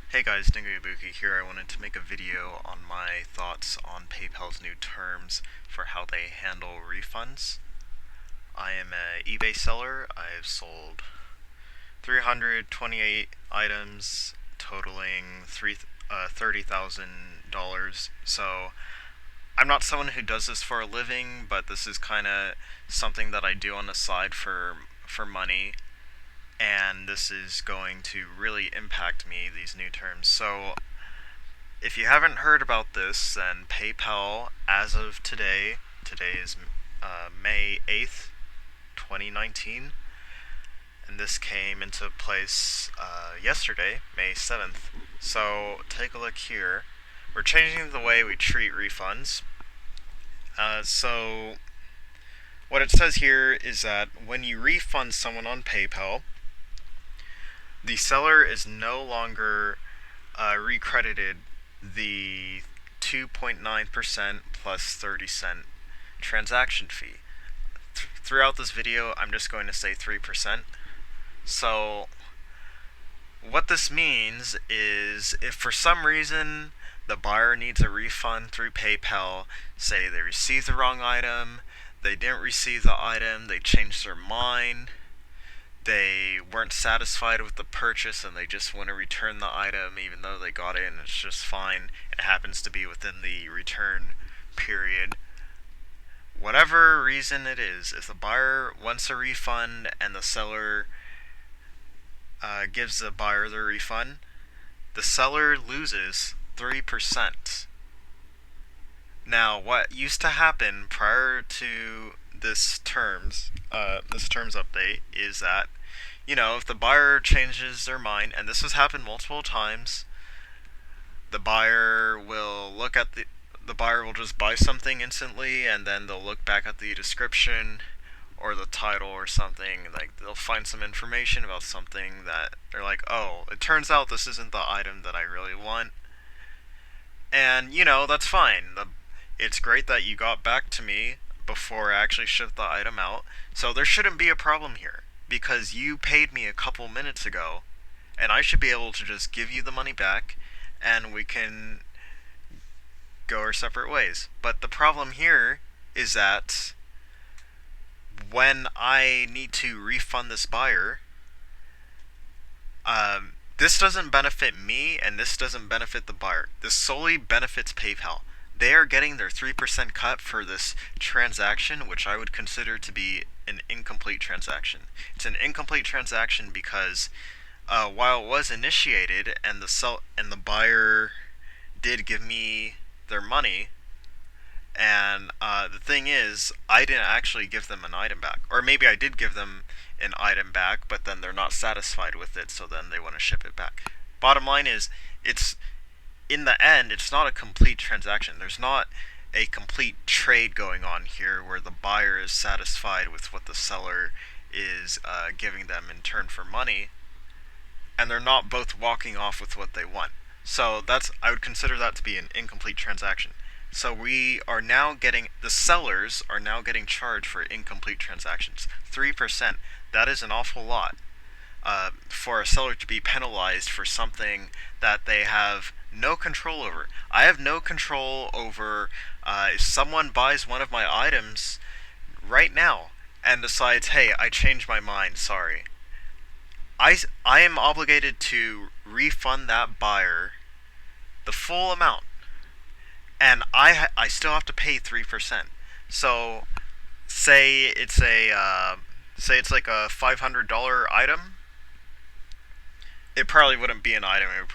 Hey guys, Dingoyabuki here. I wanted to make a video on my thoughts on PayPal's new terms for how they handle refunds. I am an eBay seller. I've sold 328 items totaling $30,000. So I'm not someone who does this for a living, but this is kind of something that I do on the side for money, and this is going to really impact me, these new terms. So if you haven't heard about this, then PayPal, as of today is May 8th, 2019, and this came into place yesterday, May 7th. So take a look here. We're changing the way we treat refunds. So what it says here is that when you refund someone on PayPal, the seller is no longer recredited the 2.9% plus 30-cent transaction fee. Throughout this video, I'm just going to say 3%. So, what this means is if for some reason the buyer needs a refund through PayPal, say they received the wrong item, they didn't receive the item, they changed their mind, they weren't satisfied with the purchase and they just want to return the item even though they got it and it's just fine. It happens to be within the return period. Whatever reason it is, if the buyer wants a refund and the seller gives the buyer the refund, the seller loses 3%. Now, what used to happen prior to this terms update is that, if the buyer changes their mind, and this has happened multiple times, the buyer will the buyer will just buy something instantly, and then they'll look back at the description or the title or something, like they'll find some information about something that they're like, oh, it turns out this isn't the item that I really want. And, that's fine. It's great that you got back to me before I actually shipped the item out. So there shouldn't be a problem here because you paid me a couple minutes ago and I should be able to just give you the money back and we can go our separate ways. But the problem here is that when I need to refund this buyer, this doesn't benefit me and this doesn't benefit the buyer. This solely benefits PayPal. They are getting their 3% cut for this transaction, which I would consider to be an incomplete transaction. It's an incomplete transaction because while it was initiated and the buyer did give me their money, and the thing is, I didn't actually give them an item back. Or maybe I did give them an item back, but then they're not satisfied with it, so then they want to ship it back. Bottom line is, it's in the end, it's not a complete transaction. There's not a complete trade going on here where the buyer is satisfied with what the seller is giving them in turn for money, and they're not both walking off with what they want. So I would consider that to be an incomplete transaction. So the sellers are now getting charged for incomplete transactions. 3%. That is an awful lot for a seller to be penalized for something that they have no control over. I have no control over if someone buys one of my items right now and decides, hey, I changed my mind, sorry. I am obligated to refund that buyer the full amount, and I still have to pay 3%. So say it's like a $500 item. It probably wouldn't be an item. It would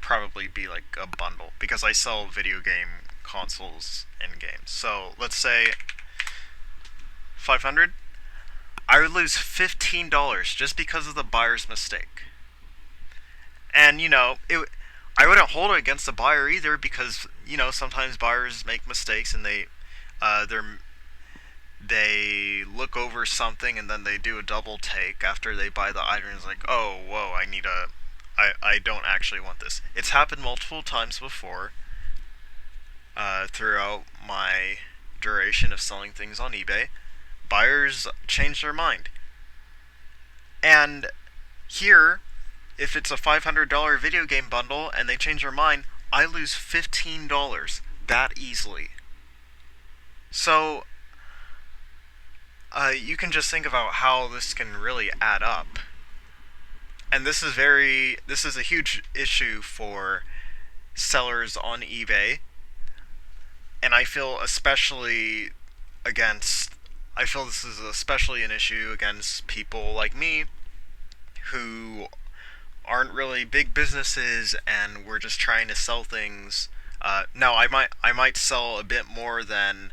probably be like a bundle because I sell video game consoles and games. So let's say 500. I would lose $15 just because of the buyer's mistake. And I wouldn't hold it against the buyer either because sometimes buyers make mistakes and they look over something and then they do a double take after they buy the item. And it's like, oh, whoa, I don't actually want this. It's happened multiple times before throughout my duration of selling things on eBay. Buyers change their mind. And here, if it's a $500 video game bundle and they change their mind, I lose $15 that easily. So you can just think about how this can really add up. And this is a huge issue for sellers on eBay, and against I feel this is especially an issue against people like me who aren't really big businesses and we're just trying to sell things. No, I might sell a bit more than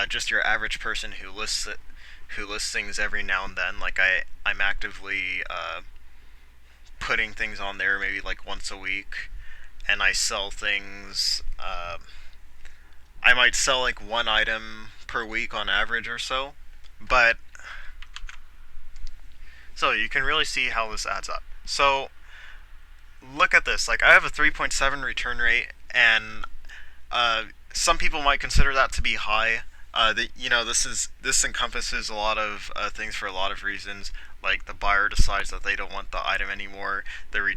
just your average person who lists things every now and then. Like I'm actively putting things on there maybe like once a week, and I sell things. I might sell like one item per week on average or so, but so you can really see how this adds up. So look at this. Like I have a 3.7 return rate, and some people might consider that to be high. This encompasses a lot of things for a lot of reasons. Like the buyer decides that they don't want the item anymore. The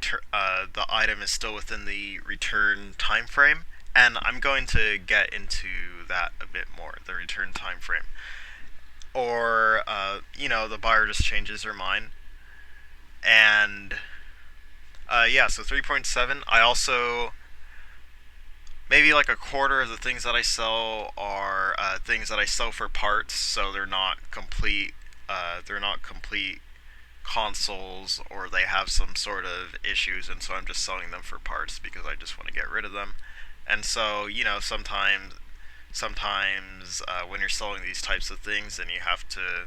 item is still within the return time frame, and I'm going to get into that a bit more. The return time frame, or the buyer just changes their mind, and yeah. So 3.7. I also maybe like a quarter of the things that I sell are things that I sell for parts, so they're not complete. They're not complete consoles, or they have some sort of issues, and so I'm just selling them for parts because I just want to get rid of them. And so sometimes when you're selling these types of things, then you have to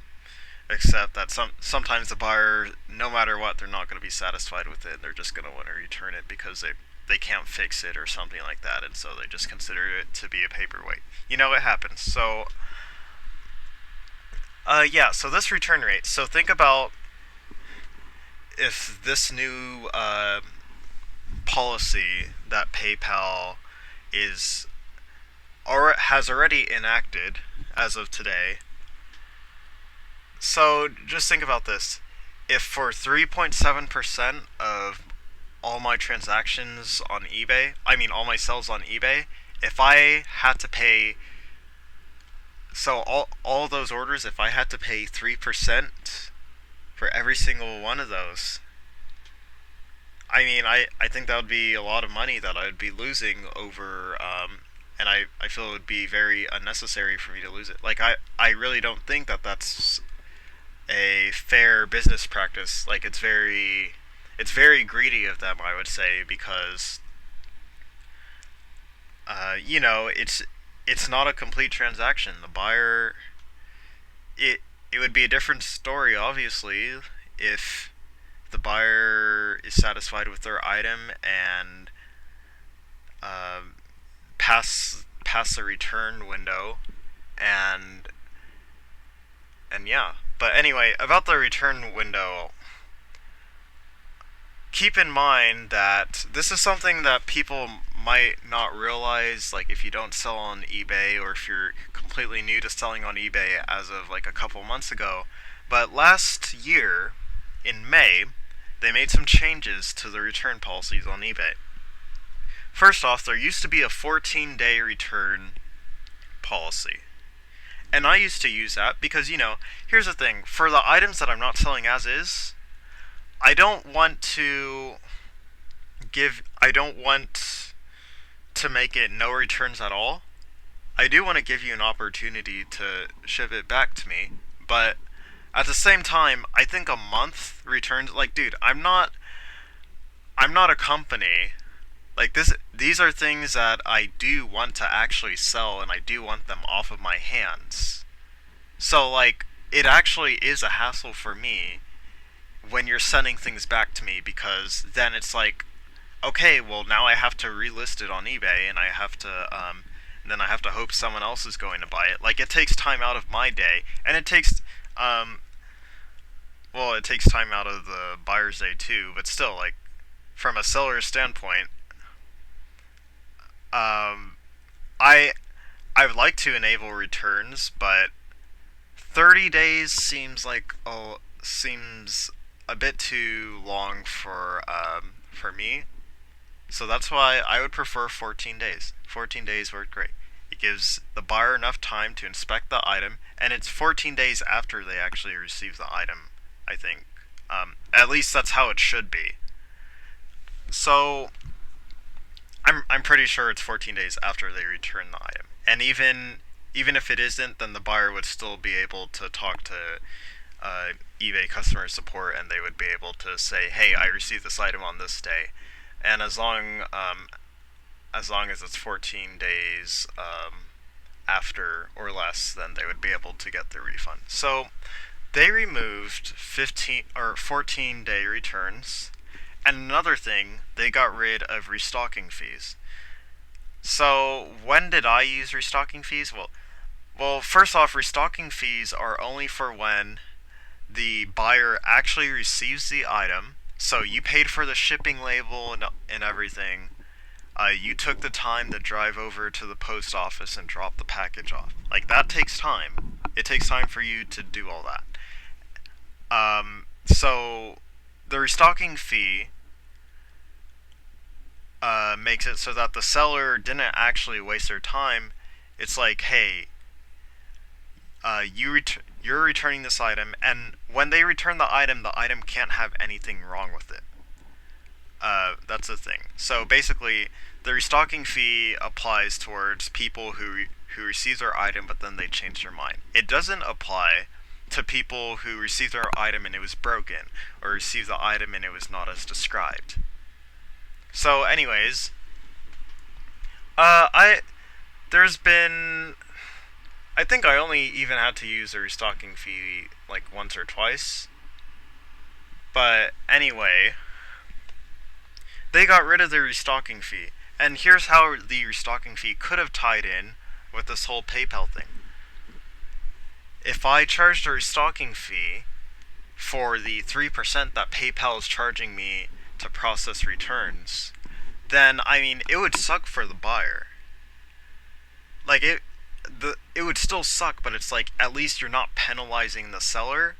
accept that sometimes the buyer, no matter what, they're not going to be satisfied with it. They're just going to want to return it because they can't fix it or something like that, and so they just consider it to be a paperweight. It happens. So yeah, so this return rate. So think about if this new policy that PayPal is or has already enacted as of today. So just think about this. If for 3.7% of all my transactions on eBay, I mean all my sales on eBay, if I had to pay, so all those orders, if I had to pay 3% for every single one of those, I mean, I think that would be a lot of money that I would be losing over, and I feel it would be very unnecessary for me to lose it. Like, I really don't think that that's a fair business practice. Like, it's very greedy of them, I would say, because, it's not a complete transaction. The buyer, it would be a different story, obviously, if the buyer is satisfied with their item and uh, pass the return window, and yeah. But anyway, about the return window, keep in mind that this is something that people might not realize. Like if you don't sell on eBay, or if you're completely new to selling on eBay as of like a couple months ago, but last year in May they made some changes to the return policies on eBay. First off, there used to be a 14-day return policy. And I used to use that because, here's the thing. For the items that I'm not selling as is, I don't want to make it no returns at all. I do want to give you an opportunity to ship it back to me, but at the same time, I think a month returns, like, dude, I'm not a company. Like these are things that I do want to actually sell, and I do want them off of my hands. So like it actually is a hassle for me when you're sending things back to me, because then it's like, okay, well now I have to relist it on eBay, and then I have to hope someone else is going to buy it. Like it takes time out of my day, and um it takes time out of the buyer's day too, but still, like from a seller's standpoint, um I would like to enable returns, but 30 days seems a bit too long for me. So that's why I would prefer 14 days. 14 days worked great. It gives the buyer enough time to inspect the item, and it's 14 days after they actually receive the item, I think. At least that's how it should be. So I'm pretty sure it's 14 days after they return the item. And even if it isn't, then the buyer would still be able to talk to eBay customer support, and they would be able to say, "Hey, I received this item on this day," and as long as it's 14 days after or less, then they would be able to get the refund. So they removed 15 or 14-day returns, and another thing, they got rid of restocking fees. So when did I use restocking fees? Well, first off, restocking fees are only for when the buyer actually receives the item. So you paid for the shipping label and everything. You took the time to drive over to the post office and drop the package off. Like, that takes time. It takes time for you to do all that. So the restocking fee makes it so that the seller didn't actually waste their time. It's like, hey, you're returning this item, and when they return the item can't have anything wrong with it. That's the thing. So basically, the restocking fee applies towards people who receive their item but then they change their mind. It doesn't apply to people who receive their item and it was broken, or receive the item and it was not as described. So, anyways, I there's been I think I only even had to use a restocking fee like once or twice. But anyway, they got rid of the restocking fee. And here's how the restocking fee could have tied in with this whole PayPal thing. If I charged a restocking fee for the 3% that PayPal is charging me to process returns, then, I mean, it would suck for the buyer. Like, it would still suck, but it's like, at least you're not penalizing the seller.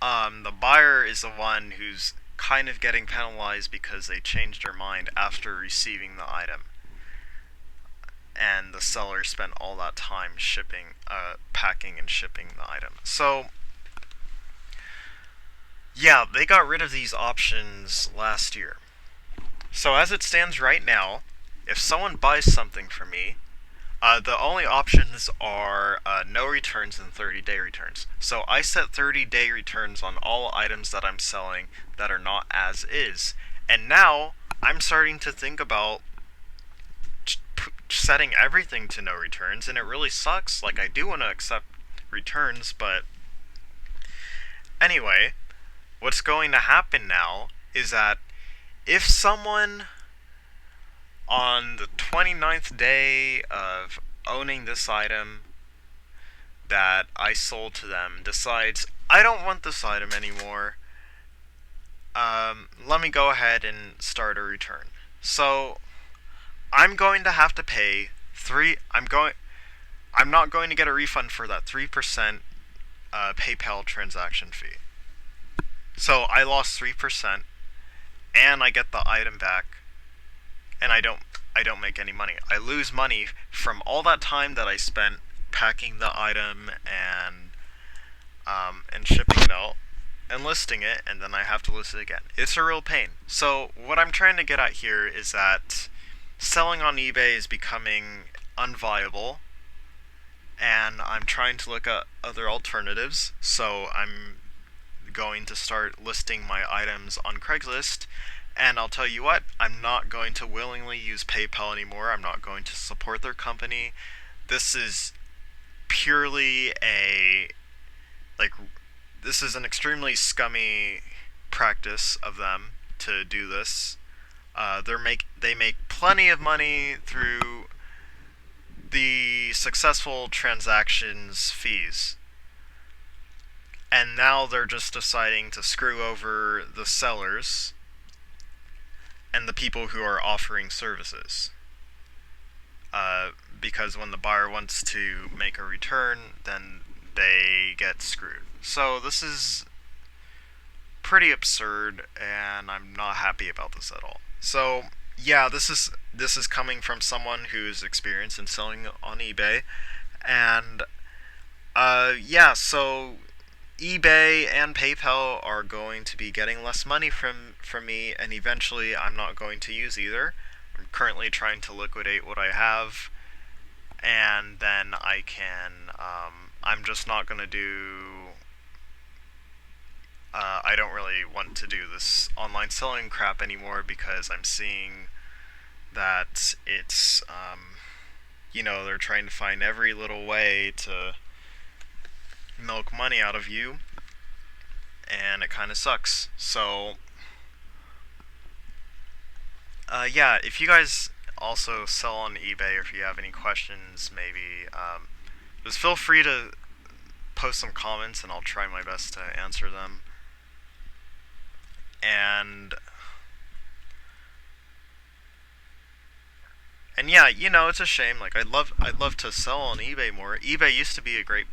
The buyer is the one who's kind of getting penalized because they changed their mind after receiving the item, and the seller spent all that time packing and shipping the item. So yeah, they got rid of these options last year. So as it stands right now, if someone buys something from me, the only options are no returns and 30-day returns. So I set 30-day returns on all items that I'm selling that are not as is. And now I'm starting to think about setting everything to no returns, and it really sucks. Like, I do want to accept returns, but anyway, what's going to happen now is that if someone on the 29th day of owning this item that I sold to them decides, I don't want this item anymore, let me go ahead and start a return. So I'm going to have to pay I'm not going to get a refund for that 3% PayPal transaction fee. So I lost 3%, and I get the item back, and I don't make any money. I lose money from all that time that I spent packing the item and shipping it out and listing it, and then I have to list it again. It's a real pain. So what I'm trying to get at here is that selling on eBay is becoming unviable, and I'm trying to look at other alternatives. So I'm going to start listing my items on Craigslist, and I'll tell you what, I'm not going to willingly use PayPal anymore. I'm not going to support their company. This is purely this is an extremely scummy practice of them to do this. They make plenty of money through the successful transactions fees, and now they're just deciding to screw over the sellers and the people who are offering services. Because when the buyer wants to make a return, then they get screwed. So this is pretty absurd, and I'm not happy about this at all. So yeah, this is coming from someone who's experienced in selling on eBay, and yeah, so eBay and PayPal are going to be getting less money from me, and eventually I'm not going to use either. I'm currently trying to liquidate what I have, and then I can. I'm just not going to do. I don't really want to do this online selling crap anymore because I'm seeing that it's, they're trying to find every little way to milk money out of you, and it kind of sucks. So, yeah, if you guys also sell on eBay, or if you have any questions, maybe, just feel free to post some comments and I'll try my best to answer them. And yeah, it's a shame. Like I'd love to sell on eBay more. eBay used to be a great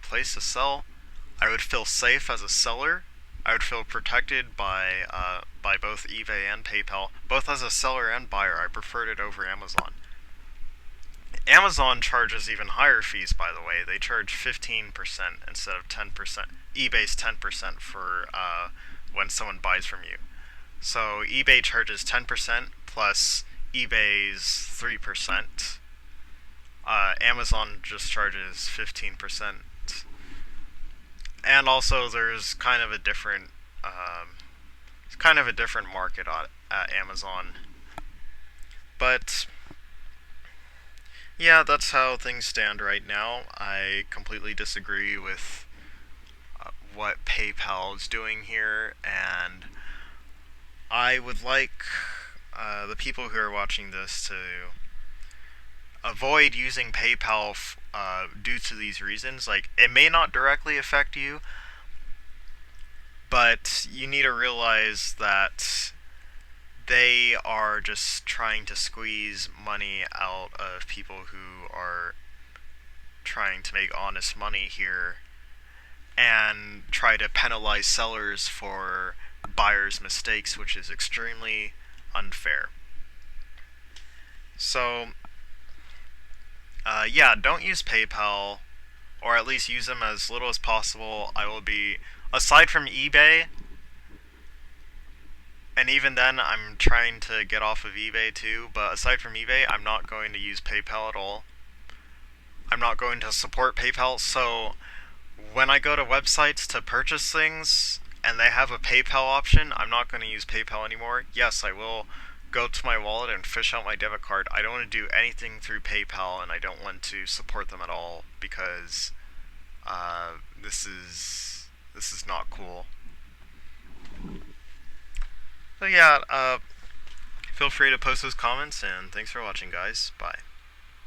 place to sell. I would feel safe as a seller. I would feel protected by both eBay and PayPal. Both as a seller and buyer, I preferred it over Amazon. Amazon charges even higher fees, by the way. They charge 15% instead of 10%. eBay's 10% for when someone buys from you. So eBay charges 10% plus eBay's 3%. Amazon just charges 15%. And also, there's kind of a different market at Amazon. But yeah, that's how things stand right now. I completely disagree with what PayPal is doing here, and I would like the people who are watching this to avoid using PayPal due to these reasons. Like, it may not directly affect you, but you need to realize that they are just trying to squeeze money out of people who are trying to make honest money here, and try to penalize sellers for buyers' mistakes, which is extremely unfair. So, yeah, don't use PayPal, or at least use them as little as possible. I will be, aside from eBay, and even then, I'm trying to get off of eBay too, but aside from eBay, I'm not going to use PayPal at all. I'm not going to support PayPal, so when I go to websites to purchase things and they have a PayPal option, I'm not going to use PayPal anymore. Yes, I will go to my wallet and fish out my debit card. I don't want to do anything through PayPal, and I don't want to support them at all because this is not cool. So yeah, feel free to post those comments, and thanks for watching, guys. Bye.